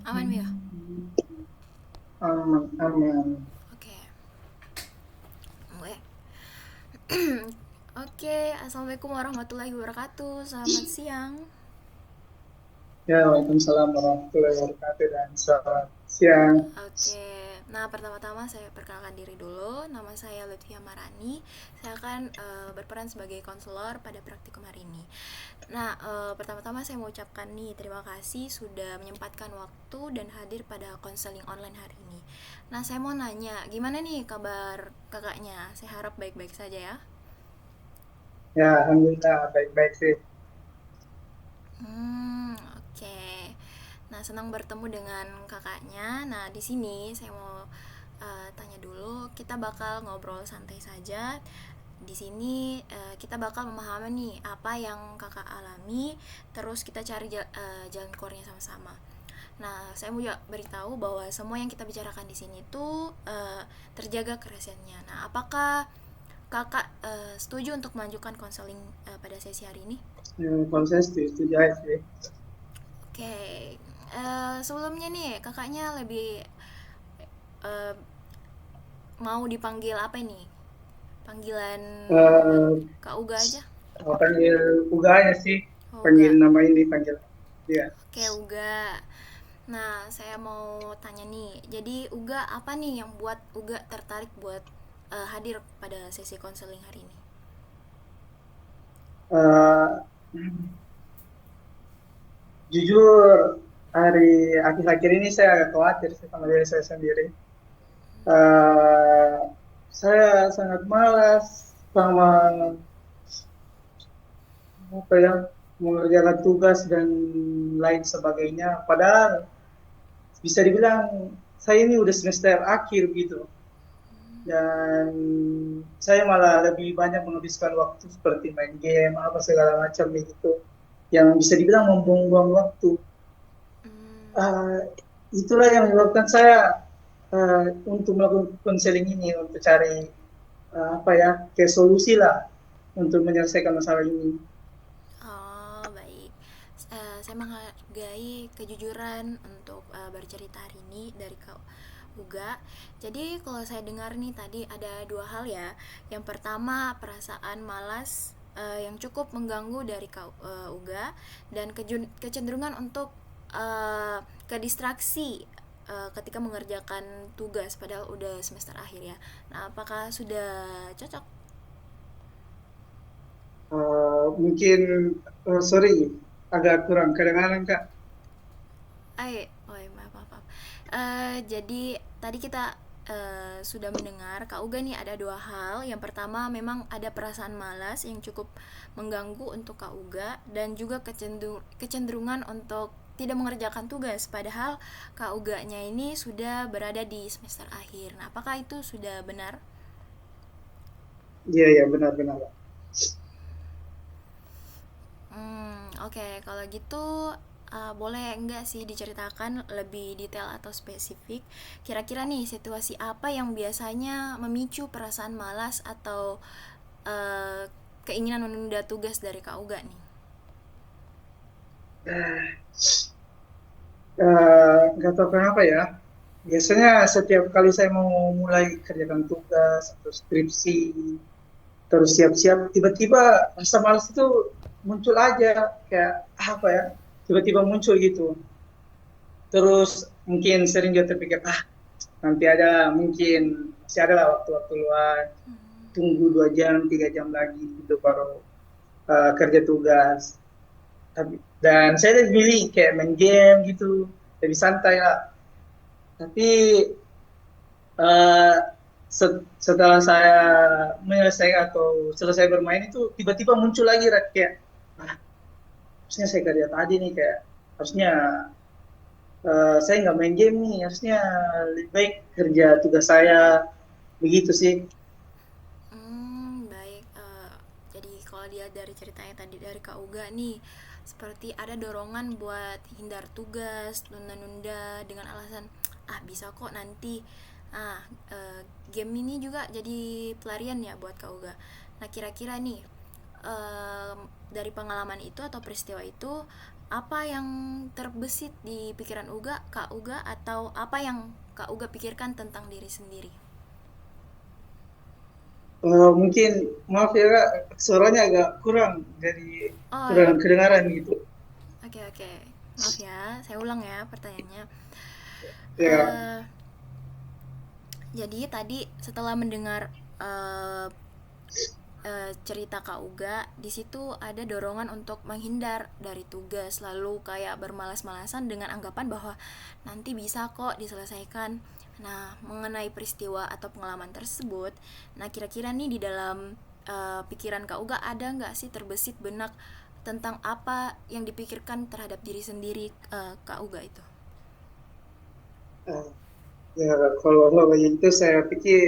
Aman Mio? Aman, aman. Oke. Gue. Oke, assalamualaikum warahmatullahi wabarakatuh. Selamat siang. Ya, Waalaikumsalam warahmatullahi wabarakatuh dan selamat siang. Oke, nah pertama-tama saya perkenalkan diri dulu. Nama saya Lutfia Marani. Saya akan berperan sebagai konselor pada praktikum hari ini. Nah, pertama-tama saya mau ucapkan nih terima kasih sudah menyempatkan waktu dan hadir pada konseling online hari ini. Nah, saya mau nanya, gimana nih kabar kakaknya? Saya harap baik-baik saja ya. Ya, alhamdulillah baik-baik sih. Oke. Nah, senang bertemu dengan kakaknya. Nah, di sini saya mau tanya dulu. Kita bakal ngobrol santai saja. Di sini kita bakal memahami nih apa yang kakak alami, terus kita cari jalan keluarnya sama-sama. Nah, saya mau juga beritahu bahwa semua yang kita bicarakan di sini tuh terjaga kerahasiaannya. Nah, apakah kakak setuju untuk melanjutkan konseling pada sesi hari ini? Ya, kalau saya setuju aja sih. Oke, sebelumnya nih kakaknya lebih eh, mau dipanggil apa ini? Panggilan Eh, Kak Uga aja? Panggil Uga aja sih. Oh, Panggil Uga. nama ini, panggil. Ya, Oke, Uga. Nah, saya mau tanya nih. Jadi, Uga apa nih yang buat Uga tertarik buat hadir pada sesi konseling hari ini? Eh, jujur, hari akhir-akhir ini saya agak khawatir sih sama diri saya sendiri. Eh, saya sangat malas sama apa ya, mengerjakan tugas dan lain sebagainya. Padahal bisa dibilang saya ini udah semester akhir gitu, dan saya malah lebih banyak menghabiskan waktu seperti main game apa segala macam begitu, yang bisa dibilang membuang-buang waktu. Hmm, Ah, itulah yang menyebabkan saya untuk melakukan konseling ini untuk cari apa ya, kayak solusi lah untuk menyelesaikan masalah ini. oh, baik. Saya menghargai kejujuran untuk bercerita hari ini dari Kak Uga. Jadi kalau saya dengar nih tadi ada dua hal ya. Yang pertama perasaan malas yang cukup mengganggu dari Kak Uga, dan kecenderungan untuk ke distraksi ketika mengerjakan tugas padahal udah semester akhir ya. Nah, apakah sudah cocok? Mungkin sorry, agak kurang kedengaran Kak. Oh ya, maaf, maaf, maaf. Jadi tadi kita sudah mendengar Kak Uga nih ada dua hal. Yang pertama memang ada perasaan malas yang cukup mengganggu untuk Kak Uga, dan juga kecenderungan untuk tidak mengerjakan tugas padahal Kak Uganya ini sudah berada di semester akhir. Nah, apakah itu sudah benar? Iya, iya, benar-benar. Oke, kalau gitu boleh enggak sih diceritakan lebih detail atau spesifik kira-kira nih situasi apa yang biasanya memicu perasaan malas atau uh, keinginan menunda tugas dari Kak Uga nih? Nggak tahu kenapa ya. Biasanya setiap kali saya mau mulai kerjakan tugas atau skripsi, terus siap-siap, tiba-tiba rasa malas itu muncul aja. Kayak apa ya, tiba-tiba muncul gitu. Terus mungkin sering juga terpikir, nanti ada, mungkin masih ada lah waktu-waktu luang. Tunggu 2 jam, 3 jam lagi gitu baru kerja tugas. Dan saya lebih pilih kayak main game gitu, lebih santai lah. Tapi eh, setelah saya menyelesaikan atau selesai bermain itu tiba-tiba muncul lagi kayak, ah, harusnya saya kerja tadi nih, kayak harusnya saya nggak main game nih, harusnya lebih baik kerja tugas saya, begitu sih. Baik. Jadi kalau dia dari ceritanya tadi dari Kak Uga nih, seperti ada dorongan buat hindar tugas, nunda-nunda dengan alasan bisa kok nanti. Ah, game ini juga jadi pelarian ya buat Kak Uga. Nah, kira-kira nih, dari pengalaman itu atau peristiwa itu, apa yang terbesit di pikiran Kak Uga, atau apa yang Kak Uga pikirkan tentang diri sendiri? Mungkin maaf ya Kak, suaranya agak kurang dari Oh ya, kurang kedengaran gitu. oke oke. Maaf ya, saya ulang ya pertanyaannya. Ya, eh jadi tadi setelah mendengar eh, cerita Kak Uga, di situ ada dorongan untuk menghindar dari tugas, lalu kayak bermalas-malasan dengan anggapan bahwa nanti bisa kok diselesaikan. Nah, mengenai peristiwa atau pengalaman tersebut, nah kira-kira nih di dalam pikiran Kak Uga ada nggak sih terbesit benak tentang apa yang dipikirkan terhadap diri sendiri, Kak Uga itu? eh, ya kalau itu saya pikir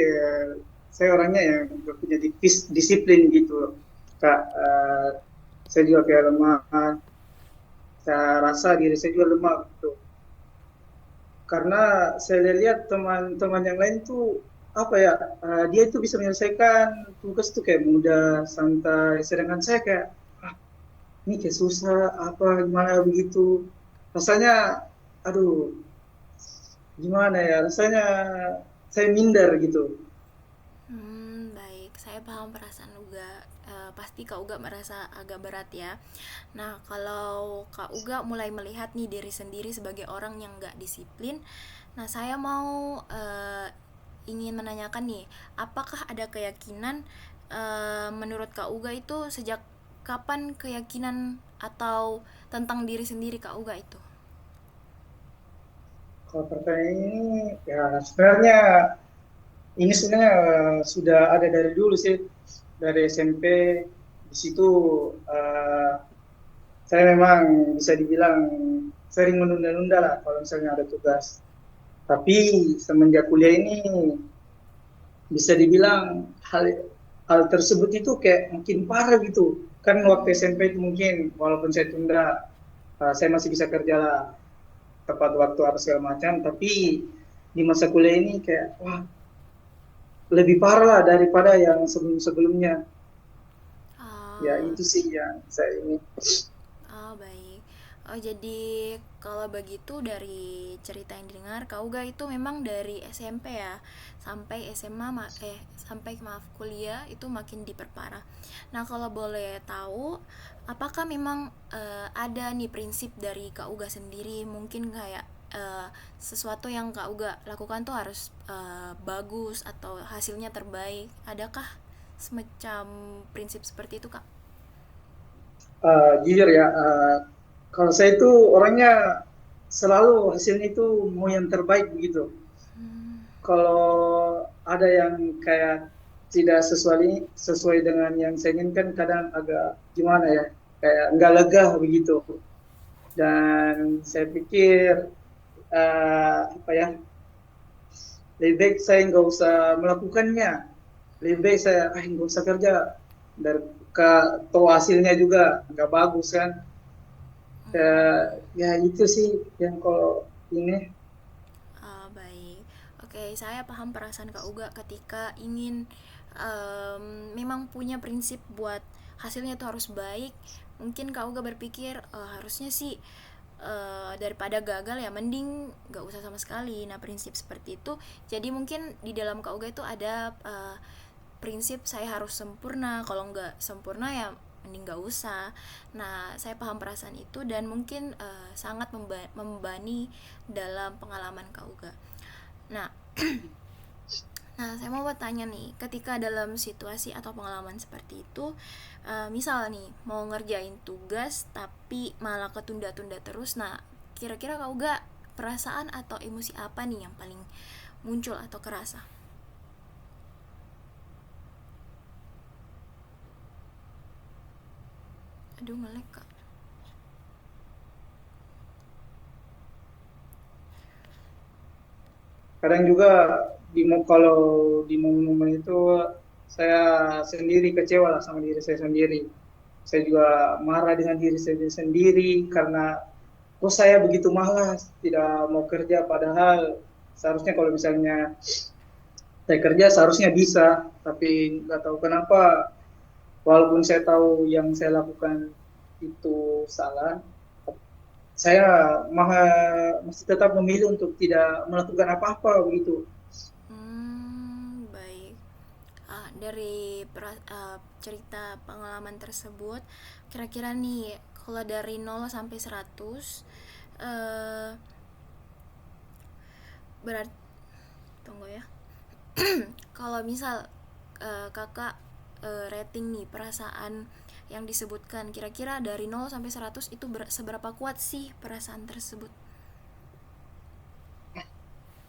saya orangnya yang nggak punya disiplin gitu loh. Kak, saya juga kayak lemah, saya rasa diri saya juga lemah gitu. Karena saya lihat teman-teman yang lain tuh apa ya, dia itu bisa menyelesaikan tugas tuh kayak mudah, santai. Sedangkan saya kayak, ah, ini kayak susah, apa gimana begitu. Rasanya, aduh, gimana ya? Rasanya saya minder gitu. Baik. Saya paham perasaan Uga. Pasti Kak Uga merasa agak berat ya. Nah, kalau Kak Uga mulai melihat nih diri sendiri sebagai orang yang gak disiplin, nah saya mau ingin menanyakan nih, apakah ada keyakinan menurut Kak Uga itu sejak kapan keyakinan atau tentang diri sendiri Kak Uga itu? Kalau pertanyaan ini, ya sebenarnya ini sebenarnya sudah ada dari dulu sih, dari SMP. Di situ eh, saya memang bisa dibilang sering menunda-nunda lah kalau misalnya ada tugas. Tapi semenjak kuliah ini bisa dibilang hal tersebut itu kayak makin parah gitu. Kan waktu SMP itu mungkin walaupun saya tunda, saya masih bisa kerja lah tepat waktu apa segala macam. Tapi di masa kuliah ini kayak wah, lebih parah lah daripada yang sebelum-sebelumnya. Ya Ah, itu sih yang saya ini. Oh, baik. Oh, jadi kalau begitu dari cerita yang didengar, Kak Uga itu memang dari SMP ya, sampai SMA, sampai maaf kuliah itu makin diperparah. Nah, kalau boleh tahu, apakah memang ada nih prinsip dari Kak Uga sendiri, mungkin kayak sesuatu yang Kak Uga lakukan tuh harus bagus atau hasilnya terbaik. Adakah semacam prinsip seperti itu, Kak? Jujur ya, kalau saya itu orangnya selalu hasilnya itu mau yang terbaik begitu. Kalau ada yang kayak tidak sesuai dengan yang saya inginkan, kadang agak gimana ya, kayak nggak lega begitu. Dan saya pikir apa ya, lebih baik saya nggak usah melakukannya, lebih baik saya nggak usah kerja, dari toh hasilnya juga nggak bagus kan. Ya itu sih yang kalau ini. Baik. Oke, saya paham perasaan Kak Uga ketika ingin memang punya prinsip buat hasilnya itu harus baik. Mungkin Kak Uga berpikir harusnya sih daripada gagal ya mending gak usah sama sekali. Nah, prinsip seperti itu. Jadi mungkin di dalam Kak Uga itu ada prinsip saya harus sempurna. Kalau nggak sempurna ya mending gak usah. Nah, saya paham perasaan itu dan mungkin sangat membebani dalam pengalaman Kak Uga. Nah, nah, saya mau bertanya nih, ketika dalam situasi atau pengalaman seperti itu, misal nih mau ngerjain tugas tapi malah ketunda-tunda terus, nah kira-kira kau gak perasaan atau emosi apa nih yang paling muncul atau kerasa? Aduh, ngelek kak. Kadang juga kalau di momen-momen itu saya sendiri kecewa lah sama diri saya sendiri. Saya juga marah dengan diri saya sendiri karena kok saya begitu malas tidak mau kerja, padahal seharusnya kalau misalnya saya kerja seharusnya bisa, tapi nggak tahu kenapa walaupun saya tahu yang saya lakukan itu salah, saya masih tetap memilih untuk tidak melakukan apa-apa begitu. Baik. Dari cerita pengalaman tersebut, kira-kira nih kalau dari 0 sampai 100, eh berarti tunggu ya. Kalau misal kakak rating nih perasaan yang disebutkan, kira-kira dari 0 sampai 100 itu seberapa kuat sih perasaan tersebut?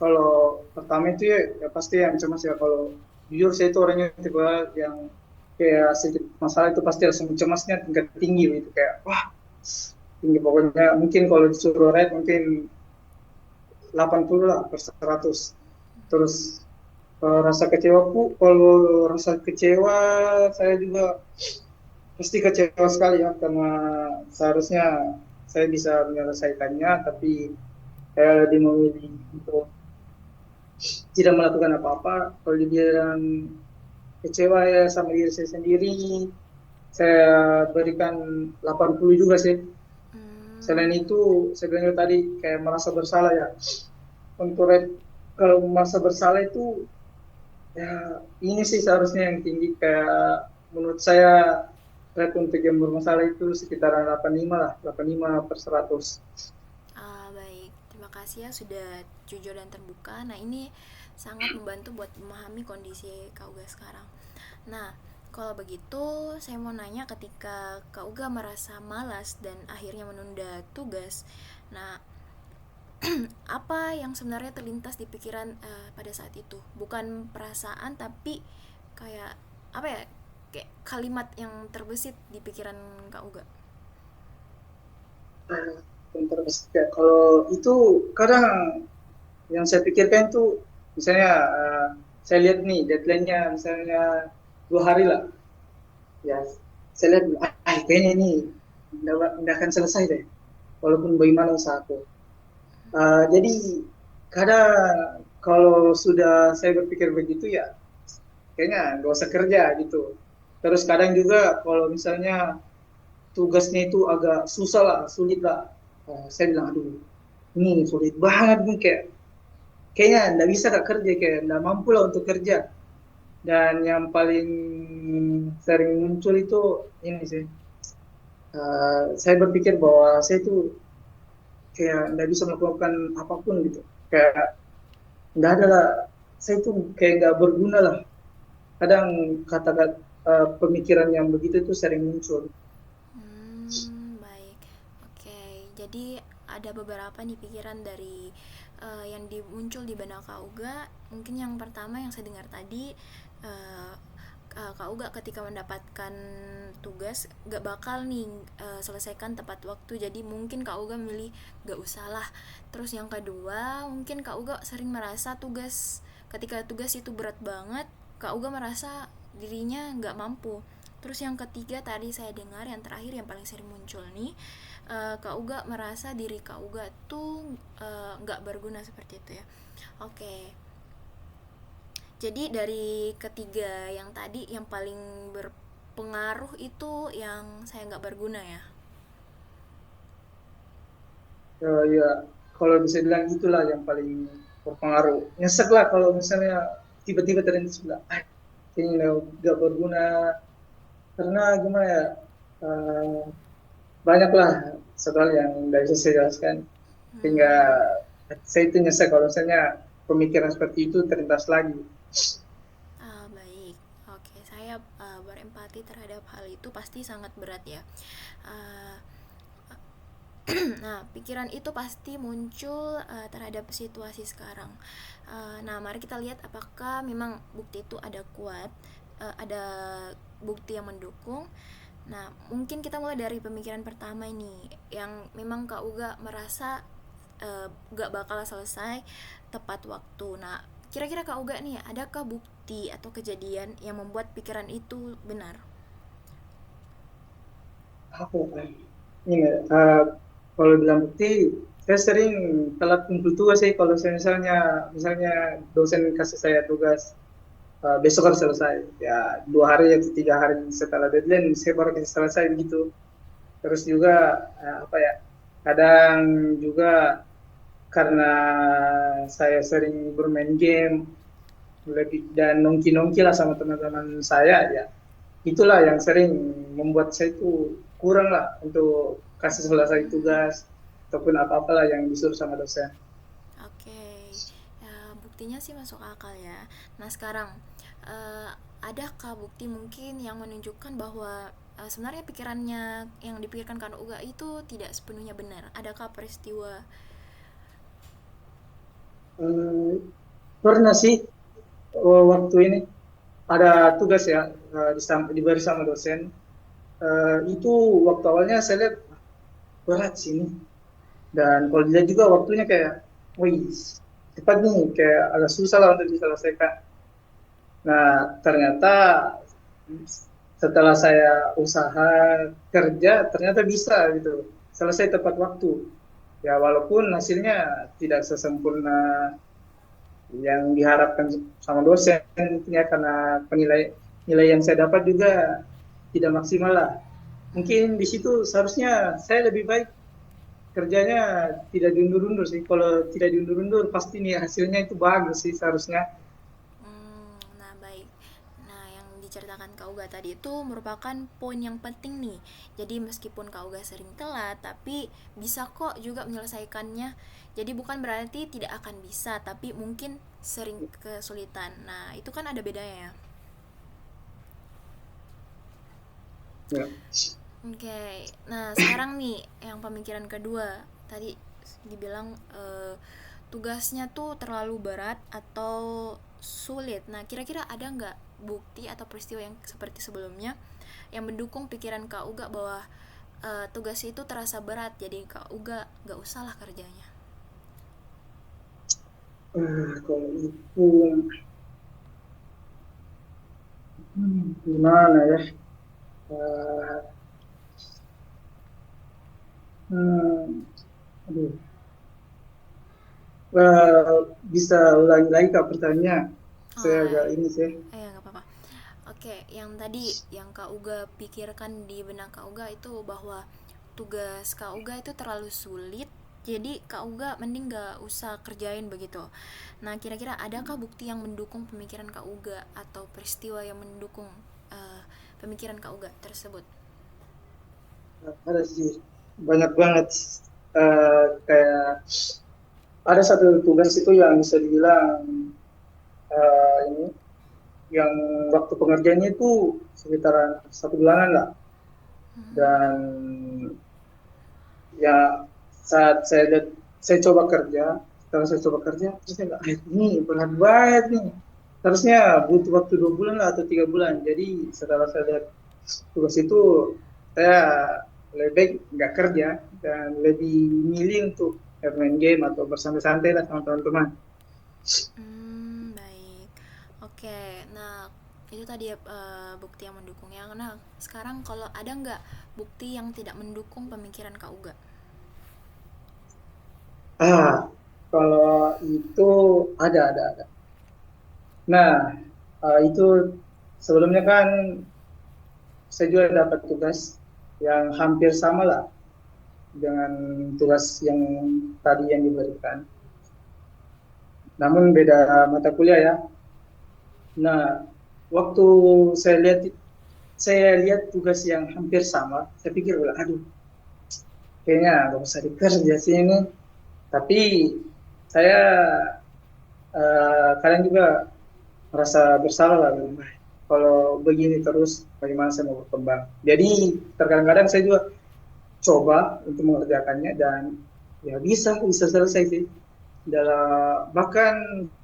Kalau pertama itu ya, ya pasti yang cemas ya. Kalau jujur saya itu orangnya tipe yang kayak sedikit masalah itu pasti langsung cemasnya tingkat tinggi gitu, kayak wah tinggi pokoknya. Mungkin kalau disuruh rate mungkin 80 lah per 100. Terus rasa kecewa kalau rasa kecewa saya juga pasti kecewa sekali ya, karena seharusnya saya bisa menyelesaikannya, tapi saya lebih memilih untuk tidak melakukan apa-apa. Kalau dibilang kecewa ya sama diri saya sendiri, saya berikan 80 juga sih. Hmm, Selain itu, sebenarnya tadi kayak merasa bersalah ya. Untuk kalau merasa bersalah itu, ya ini sih seharusnya yang tinggi. Kayak menurut saya, rate untuk yang bermasalah itu sekitaran 85 lah, 85 per 100. baik. Terima kasih ya sudah jujur dan terbuka. Nah, ini sangat membantu buat memahami kondisi Kak Uga sekarang. Nah, kalau begitu saya mau nanya, ketika Kak Uga merasa malas dan akhirnya menunda tugas. Nah, apa yang sebenarnya terlintas di pikiran pada saat itu? Bukan perasaan tapi kayak apa ya? Kayak kalimat yang terbesit di pikiran Kak Uga. Yang terbesar ya, kalau itu kadang yang saya pikirkan itu misalnya saya lihat nih deadline-nya misalnya 2 hari lah, ya saya lihat kayaknya ini nggak akan selesai deh walaupun bagaimana usahaku. Jadi kadang kalau sudah saya berpikir begitu ya kayaknya nggak usah kerja gitu. Terus kadang juga kalau misalnya tugasnya itu agak susah lah, sulit lah, saya bilang aduh ini sulit banget nih, kayaknya nggak bisa kak kerja, kayak nggak mampu lah untuk kerja. Dan yang paling sering muncul itu ini sih, saya berpikir bahwa saya itu kayak nggak bisa melakukan apapun gitu, kayak nggak ada lah, saya itu kayak nggak berguna lah. Kadang kata-kata pemikiran yang begitu itu sering muncul. Baik. Oke, jadi ada beberapa nih pikiran dari yang muncul di benak Kak Uga. Mungkin yang pertama yang saya dengar tadi, eh, Kak Uga ketika mendapatkan tugas gak bakal nih selesaikan tepat waktu. Jadi mungkin Kak Uga milih gak usah lah. Terus yang kedua, mungkin Kak Uga sering merasa ketika tugas itu berat banget, Kak Uga merasa dirinya gak mampu. Terus yang ketiga tadi saya dengar, yang terakhir yang paling sering muncul nih, Kak Uga merasa diri Kak Uga tuh nggak berguna seperti itu ya. Oke, jadi dari ketiga yang tadi yang paling berpengaruh itu yang saya nggak berguna ya. Ya kalau bisa bilang itulah yang paling berpengaruh. Nyesek lah kalau misalnya tiba-tiba terlintas bilang ini nggak berguna, karena gimana ya, eh, banyaklah soal yang nggak bisa saya jelaskan, sehingga Hmm, saya itu nyesek kalau misalnya pemikiran seperti itu terlintas lagi. baik. Oke, saya berempati terhadap hal itu, pasti sangat berat ya. Uh, Nah, pikiran itu pasti muncul terhadap situasi sekarang. Nah, mari kita lihat apakah memang bukti itu ada kuat, ada bukti yang mendukung. Nah, mungkin kita mulai dari pemikiran pertama ini, yang memang Kak Uga merasa gak bakal selesai tepat waktu. Nah, kira-kira Kak Uga nih, adakah bukti atau kejadian yang membuat pikiran itu benar? Apa ya? Ini kalau bilang bukti, saya sering telat kumpul tugas sih. Kalau saya misalnya dosen kasih saya tugas besok harus selesai, ya 2 hari atau 3 hari setelah deadline saya baru bisa selesai gitu. Terus juga apa ya? Kadang juga karena saya sering bermain game lebih dan nongki-nongki lah sama teman-teman saya ya. Itulah yang sering membuat saya itu kurang lah untuk kasih selesai Hmm, tugas ataupun apa-apalah yang disuruh sama dosen. oke. Ya, buktinya sih masuk akal ya. Nah, sekarang eh, adakah bukti mungkin yang menunjukkan bahwa sebenarnya pikirannya yang dipikirkan Kak Uga itu tidak sepenuhnya benar? Adakah peristiwa? Hmm, pernah sih waktu ini ada tugas ya diberi sama dosen. Itu waktu awalnya saya lihat berat sih ini. Dan kalau dilihat juga waktunya kayak, wih, cepat nih, kayak agak susah lah untuk diselesaikan. Nah, ternyata setelah saya usaha kerja, ternyata bisa gitu, selesai tepat waktu. Ya, walaupun hasilnya tidak sesempurna yang diharapkan sama dosen, ya, karena nilai yang saya dapat juga tidak maksimal lah. Mungkin di situ seharusnya saya lebih baik kerjanya tidak diundur-undur sih. Kalau tidak diundur-undur pasti nih hasilnya itu bagus sih seharusnya. Nah, baik. Nah, yang diceritakan Kak Uga tadi itu merupakan poin yang penting nih. Jadi meskipun Kak Uga sering telat, tapi bisa kok juga menyelesaikannya. Jadi bukan berarti tidak akan bisa, tapi mungkin sering kesulitan. Nah, itu kan ada bedanya ya. Ya. Oke, nah sekarang nih yang pemikiran kedua tadi dibilang tugasnya tuh terlalu berat atau sulit. Nah kira-kira ada nggak bukti atau peristiwa yang seperti sebelumnya yang mendukung pikiran Kak Uga bahwa tugas itu terasa berat jadi Kak Uga nggak usah lah kerjanya. Kalau itu gimana ya? Eh, hmm, aduh. Bisa ulangi lagi Kak pertanyaannya. Saya Oh agak ini sih. nggak apa-apa. Oke, yang tadi yang Kak Uga pikirkan di benak Kak Uga itu bahwa tugas Kak Uga itu terlalu sulit, jadi Kak Uga mending gak usah kerjain begitu. Nah, kira-kira adakah bukti yang mendukung pemikiran Kak Uga atau peristiwa yang mendukung eh, pemikiran Kak Uga tersebut? Ada sih banyak banget. Kayak ada satu tugas itu yang bisa dibilang ini yang waktu pengerjaannya itu sekitaran 1 bulanan lah. Dan ya saat saya coba kerja, setelah saya coba kerja, terus saya bilang, ini berat banget nih. Harusnya butuh waktu 2 bulan lah atau 3 bulan. Jadi setelah saya lihat tugas itu, saya lebih baik nggak kerja dan lebih milih untuk main game atau bersantai-santai lah sama teman-teman. Baik. Oke, nah itu tadi bukti yang mendukungnya. Nah, sekarang kalau ada nggak bukti yang tidak mendukung pemikiran Kak Uga? Ah, kalau itu ada. Nah, itu sebelumnya kan saya juga dapat tugas yang hampir sama lah dengan tugas yang tadi yang diberikan. Namun beda mata kuliah ya. Nah, waktu saya lihat saya lihat tugas yang hampir sama, saya pikir, aduh, kayaknya nggak usah dikerja sih ini. Tapi saya kadang juga merasa bersalah lah. Kalau begini terus, bagaimana saya mau berkembang? Jadi terkadang-kadang saya juga coba untuk mengerjakannya dan ya bisa selesai sih. Bahkan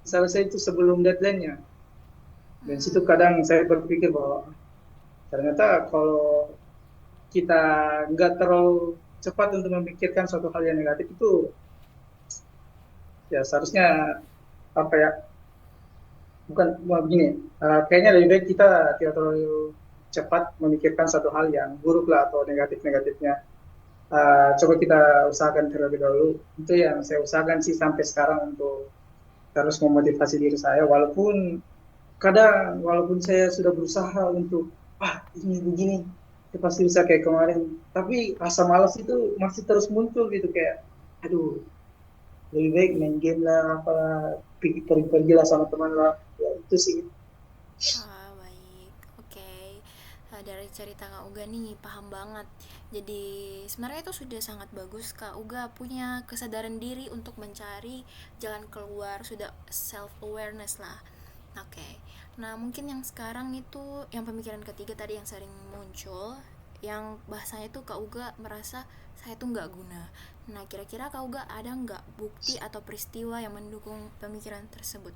selesai itu sebelum deadline-nya. Dan situ Hmm, kadang saya berpikir bahwa ternyata kalau kita nggak terlalu cepat untuk memikirkan suatu hal yang negatif itu ya seharusnya apa ya, bukan begini, kayaknya lebih baik kita tidak terlalu cepat memikirkan satu hal yang buruk lah atau negatifnya. Coba kita usahakan terlebih dahulu. Itu yang saya usahakan sih sampai sekarang untuk terus memotivasi diri saya, walaupun kadang walaupun saya sudah berusaha untuk ini begini pasti bisa kayak kemarin. Tapi rasa malas itu masih terus muncul gitu kayak, aduh, lebih baik main game lah, apa pergi-pergi lah sama teman lah. Ya, itu sih. Ah, baik. Oke. Dari cerita Kak Uga nih, paham banget. Jadi, sebenarnya itu sudah sangat bagus Kak Uga punya kesadaran diri untuk mencari jalan keluar, sudah self awareness lah. Oke. Nah, mungkin yang sekarang itu yang pemikiran ketiga tadi yang sering muncul, yang bahasanya itu Kak Uga merasa saya tuh nggak guna. Nah, kira-kira Kak Uga ada nggak bukti atau peristiwa yang mendukung pemikiran tersebut?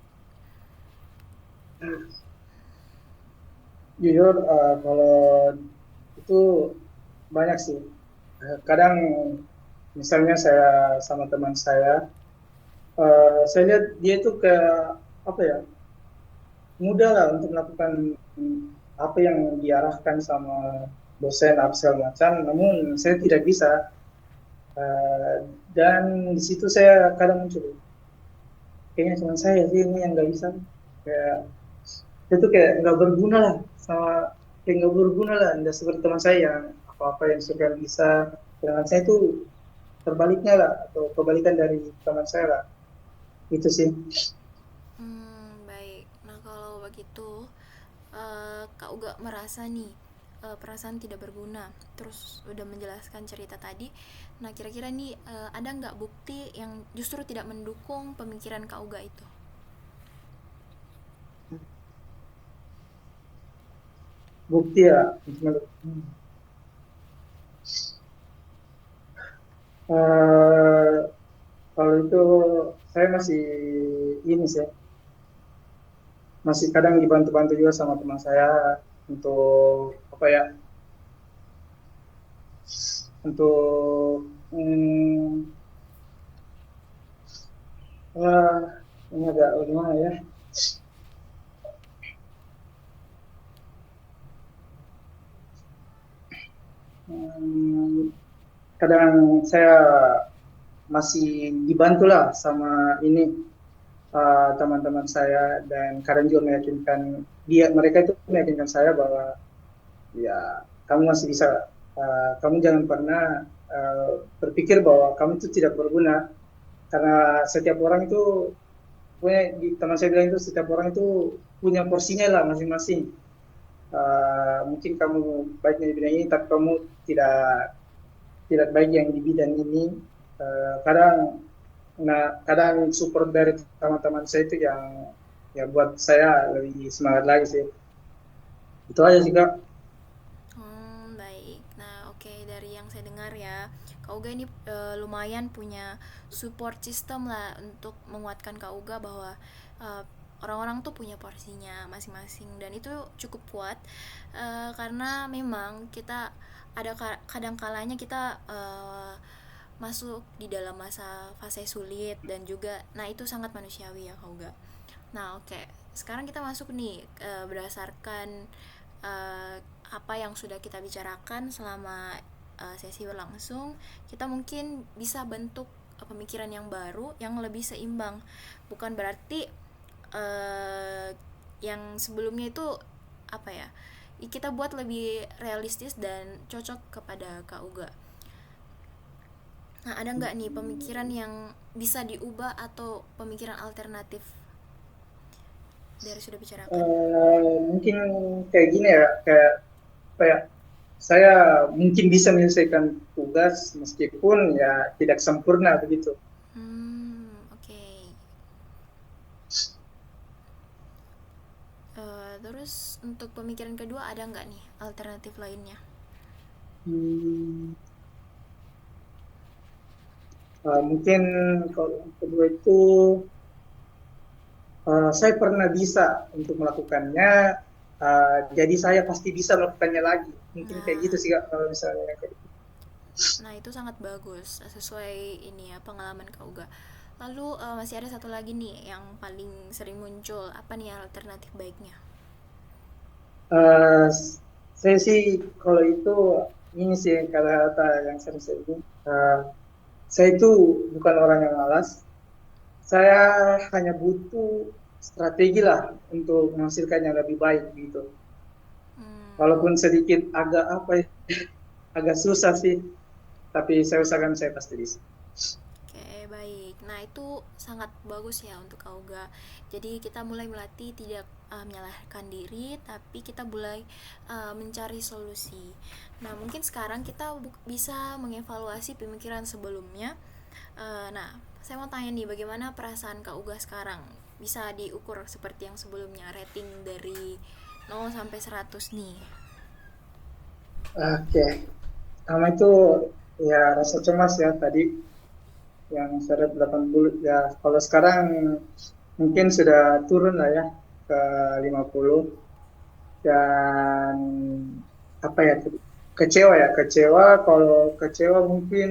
Jujur, kalau itu banyak sih. Kadang misalnya saya sama teman saya lihat dia itu kayak apa ya, mudah lah untuk melakukan apa yang diarahkan sama dosen apa segala macam, namun saya tidak bisa. Eh, dan di situ saya kadang muncul, kayaknya cuma saya sih ini yang nggak bisa. Kayak itu kayak nggak berguna lah, sama kayak nggak berguna lah, nggak seperti teman saya yang apa-apa yang sudah bisa. Dengan saya itu terbaliknya lah, atau kebalikan dari teman saya lah. Itu sih. Baik. Nah, kalau begitu, Kak Uga merasa nih perasaan tidak berguna. Terus udah menjelaskan cerita tadi. Nah, kira-kira nih ada nggak bukti yang justru tidak mendukung pemikiran Kak Uga itu? Bukti ya. Eh, Kalau itu saya masih ini sih, masih kadang dibantu-bantu juga sama teman saya untuk apa ya, untuk eh, ini agak gimana ya. Hmm, Kadang saya masih dibantu lah sama ini, teman-teman saya, dan kadang juga meyakinkan mereka itu meyakinkan saya bahwa ya kamu masih bisa, kamu jangan pernah uh, berpikir bahwa kamu itu tidak berguna, karena setiap orang itu teman saya bilang itu setiap orang itu punya porsinya lah masing-masing. Mungkin kamu baiknya di bidang ini, tapi kamu tidak tidak baik yang di bidang ini. Kadang, nah kadang support dari teman-teman saya itu yang ya buat saya lebih semangat lagi sih. Itu aja sih kak. Baik. Nah, oke, dari yang saya dengar ya, Kak Uga ini lumayan punya support system lah untuk menguatkan Kak Uga bahwa eh, orang-orang tuh punya porsinya masing-masing dan itu cukup kuat karena memang kita ada kadang kalanya kita masuk di dalam masa fase sulit dan juga nah itu sangat manusiawi ya Kak Uga. Nah, oke. Sekarang kita masuk nih berdasarkan uh, apa yang sudah kita bicarakan selama sesi berlangsung, kita mungkin bisa bentuk pemikiran yang baru yang lebih seimbang. Bukan berarti uh, yang sebelumnya itu apa ya? Kita buat lebih realistis dan cocok kepada Kak Uga. Nah, ada nggak nih pemikiran yang bisa diubah atau pemikiran alternatif dari sudah bicarakan? Mungkin kayak gini ya, kayak saya mungkin bisa menyelesaikan tugas meskipun ya tidak sempurna begitu. Oke. Terus untuk pemikiran kedua ada nggak nih alternatif lainnya? Hmm, Mungkin kalau yang kedua itu, saya pernah bisa untuk melakukannya, jadi saya pasti bisa melakukannya lagi. Mungkin kayak gitu Nah, sih Kak, kalau misalnya kayak gitu. nah itu sangat bagus sesuai ini ya pengalaman Kak Uga. Lalu masih ada satu lagi nih yang paling sering muncul. Apa nih alternatif baiknya? Eh, saya sih kalau itu ini sih kata-kata yang sering saya ini. Saya itu bukan orang yang malas. Saya hanya butuh strategi lah untuk menghasilkan yang lebih baik gitu. Walaupun sedikit agak apa ya, agak susah sih, tapi saya usahakan saya pasti bisa. Oke, baik. Nah, itu sangat bagus ya untuk Auga. Jadi kita mulai melatih tidak menyalahkan diri, tapi kita mulai mencari solusi. Nah, mungkin sekarang kita bisa mengevaluasi pemikiran sebelumnya. Nah, saya mau tanya nih, bagaimana perasaan Kak Uga sekarang? Bisa diukur seperti yang sebelumnya, rating dari 0 sampai 100 nih. Oke, pertama itu ya rasa cemas ya tadi yang seret 80 ya. Kalau sekarang mungkin sudah turun lah ya ke 50 dan apa ya, kecewa ya, kecewa. Kalau kecewa mungkin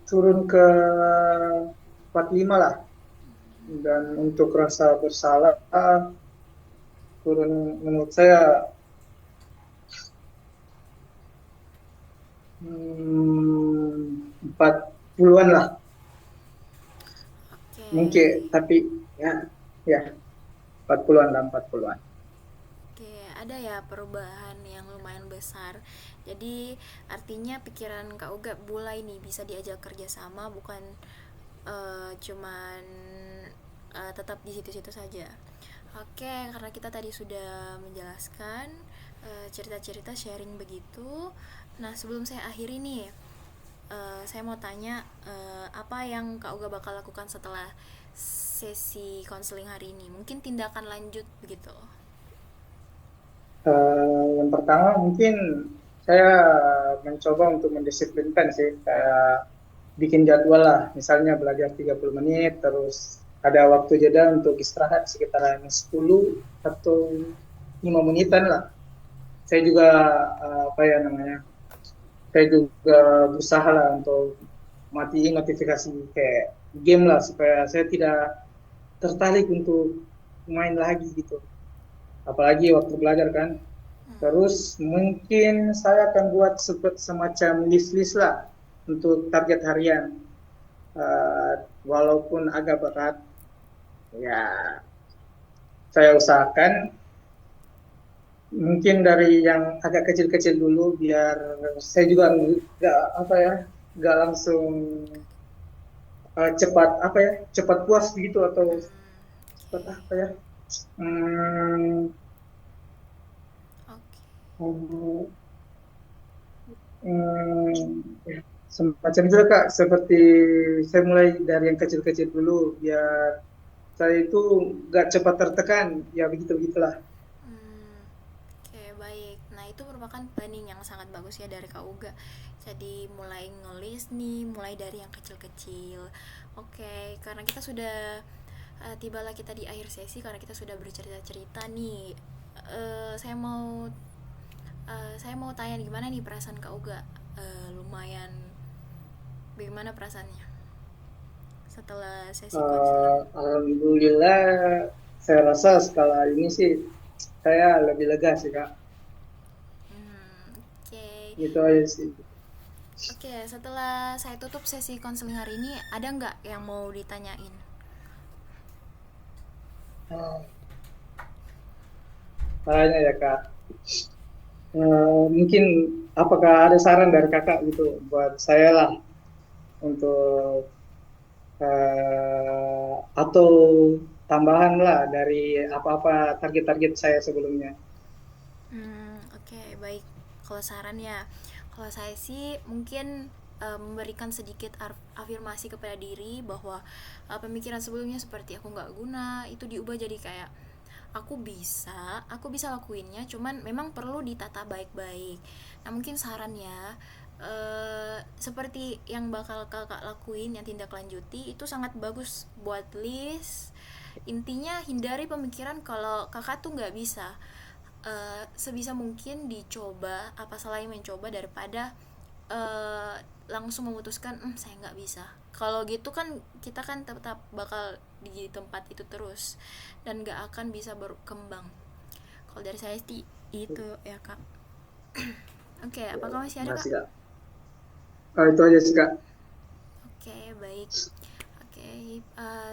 turun ke 45 lah, dan untuk rasa bersalah turun menurut saya 40-an lah mungkin, Oke. tapi ya ya 40-an lah, 40-an. Oke, ada ya perubahan yang lumayan besar. Jadi artinya pikiran Kak Uga mulai nih bisa diajak kerjasama, bukan cuman tetap di situ-situ saja. Oke, karena kita tadi sudah menjelaskan cerita-cerita sharing begitu. Nah, sebelum saya akhiri nih, saya mau tanya apa yang Kak Uga bakal lakukan setelah sesi konseling hari ini? Mungkin tindakan lanjut begitu. Yang pertama mungkin saya mencoba untuk mendisiplinkan sih, kayak bikin jadwal lah, misalnya belajar 30 menit, terus ada waktu jeda untuk istirahat sekitar 10 atau 5 menitan lah. Saya juga apa ya namanya, saya juga berusaha lah untuk matiin notifikasi kayak game lah, supaya saya tidak tertarik untuk main lagi gitu, apalagi waktu belajar kan. Terus mungkin saya akan buat semacam list-list lah untuk target harian. Walaupun agak berat, ya saya usahakan mungkin dari yang agak kecil-kecil dulu, biar saya juga nggak apa ya, nggak langsung cepat apa ya, cepat puas gitu, atau cepat Oke. apa ya, hmm, Oke. hmm, ya, semacam itu Kak, seperti saya mulai dari yang kecil-kecil dulu biar saya itu nggak cepat tertekan, ya begitu begitulah. Hmm, oke, baik. Nah, itu merupakan planning yang sangat bagus ya dari Kak Uga. Jadi mulai ngelis nih, mulai dari yang kecil-kecil. Oke, karena kita sudah tibalah kita di akhir sesi, karena kita sudah bercerita-cerita nih. Saya mau tanya gimana nih perasaan Kak Uga? Lumayan bagaimana perasaannya setelah sesi konseling? Alhamdulillah, saya rasa skala ini sih saya lebih lega sih Kak. Oke. Gitu aja sih. Oke, setelah saya tutup sesi konseling hari ini, ada nggak yang mau ditanyain? Ah, Makanya ya Kak. Mungkin apakah ada saran dari Kakak gitu buat saya lah, untuk atau tambahan lah dari apa-apa target-target saya sebelumnya. Oke, baik. Kalau saran ya, kalau saya sih mungkin memberikan sedikit afirmasi kepada diri bahwa pemikiran sebelumnya seperti aku nggak guna itu diubah jadi kayak aku bisa lakuinnya, cuman memang perlu ditata baik-baik. Nah, mungkin sarannya seperti yang bakal kakak lakuin, yang tindak lanjuti itu sangat bagus buat list. Intinya hindari pemikiran kalau kakak tuh nggak bisa. Sebisa mungkin dicoba, apa salahnya mencoba daripada uh, langsung memutuskan saya nggak bisa. Kalau gitu kan kita kan tetap bakal di tempat itu terus dan nggak akan bisa berkembang. Kalau dari saya sih itu ya kak. Oke, apakah masih ada kak? Masih Kak. Itu aja sih Kak. Oke, baik. Oke, Oke,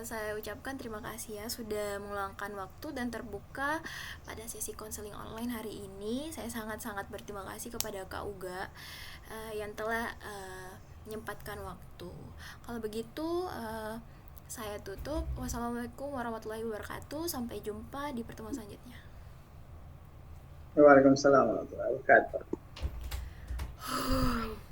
saya ucapkan terima kasih ya sudah meluangkan waktu dan terbuka pada sesi konseling online hari ini. Saya sangat-sangat berterima kasih kepada Kak Uga yang telah menyempatkan waktu. Kalau begitu, saya tutup. Wassalamualaikum warahmatullahi wabarakatuh. Sampai jumpa di pertemuan selanjutnya. Waalaikumsalam warahmatullahi wabarakatuh.